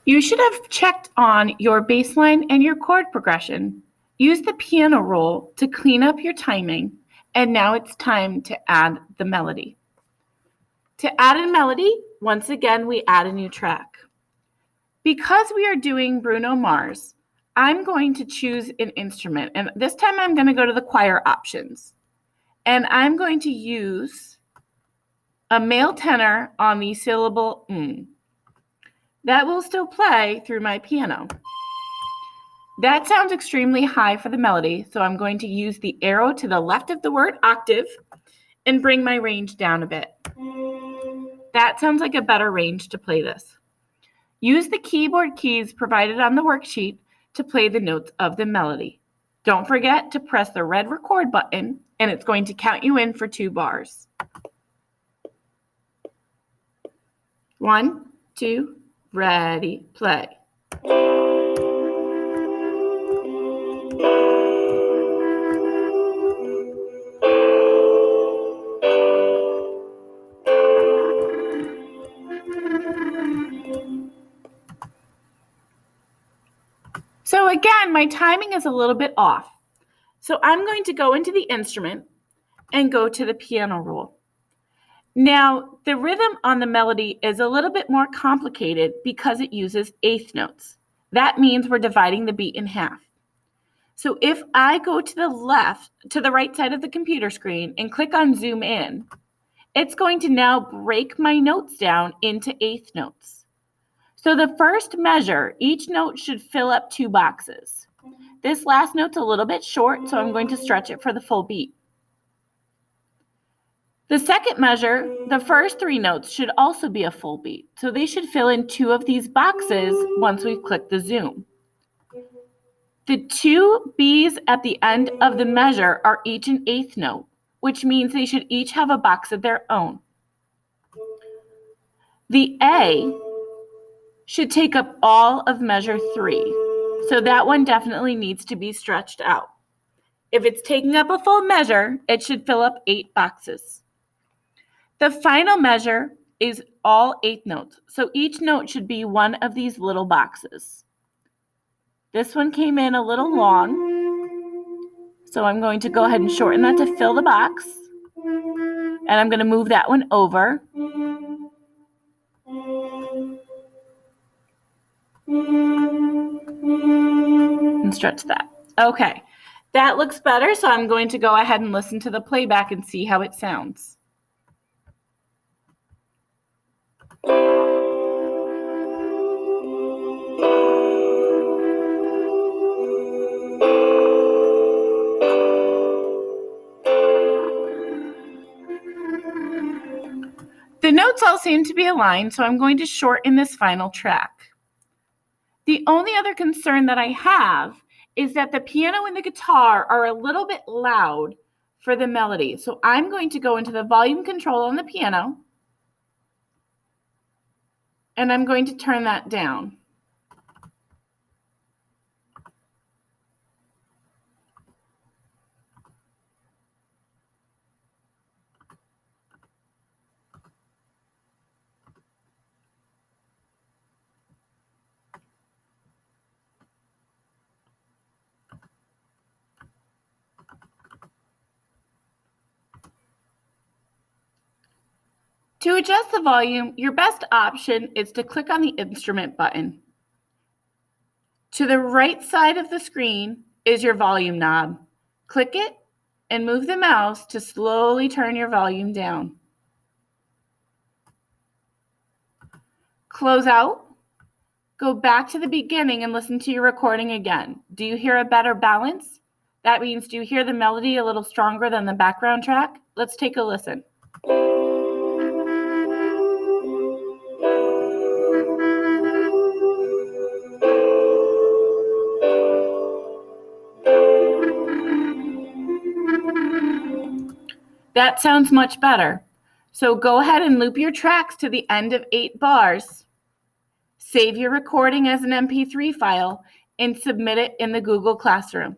You should have checked on your bass line and your chord progression. Use the piano roll to clean up your timing, and now it's time to add the melody. To add a melody, once again, we add a new track. Because we are doing Bruno Mars, I'm going to choose an instrument, and this time I'm going to go to the choir options. And I'm going to use a male tenor on the syllable ng. That will still play through my piano. That sounds extremely high for the melody, so I'm going to use the arrow to the left of the word octave and bring my range down a bit. That sounds like a better range to play this. Use the keyboard keys provided on the worksheet to play the notes of the melody. Don't forget to press the red record button, and it's going to count you in for 2 bars. 1, 2, ready, play. So again, my timing is a little bit off. So I'm going to go into the instrument and go to the piano roll. Now, the rhythm on the melody is a little bit more complicated because it uses eighth notes. That means we're dividing the beat in half. So if I go to the right side of the computer screen and click on zoom in, it's going to now break my notes down into eighth notes. So the first measure, each note should fill up 2 boxes. This last note's a little bit short, so I'm going to stretch it for the full beat. The second measure, the first 3 notes should also be a full beat, so they should fill in 2 of these boxes once we've clicked the zoom. The 2 B's at the end of the measure are each an eighth note, which means they should each have a box of their own. The A should take up all of measure 3, so that one definitely needs to be stretched out. If it's taking up a full measure, it should fill up 8 boxes. The final measure is all 8 notes, so each note should be one of these little boxes. This one came in a little long, so I'm going to go ahead and shorten that to fill the box, and I'm going to move that one over. And stretch that. Okay, that looks better, so I'm going to go ahead and listen to the playback and see how it sounds. The notes all seem to be aligned, so I'm going to shorten this final track. The only other concern that I have is that the piano and the guitar are a little bit loud for the melody. So I'm going to go into the volume control on the piano, and I'm going to turn that down. To adjust the volume, your best option is to click on the instrument button. To the right side of the screen is your volume knob. Click it and move the mouse to slowly turn your volume down. Close out. Go back to the beginning and listen to your recording again. Do you hear a better balance? That means, do you hear the melody a little stronger than the background track? Let's take a listen. That sounds much better. So go ahead and loop your tracks to the end of 8 bars. Save your recording as an MP3 file and submit it in the Google Classroom.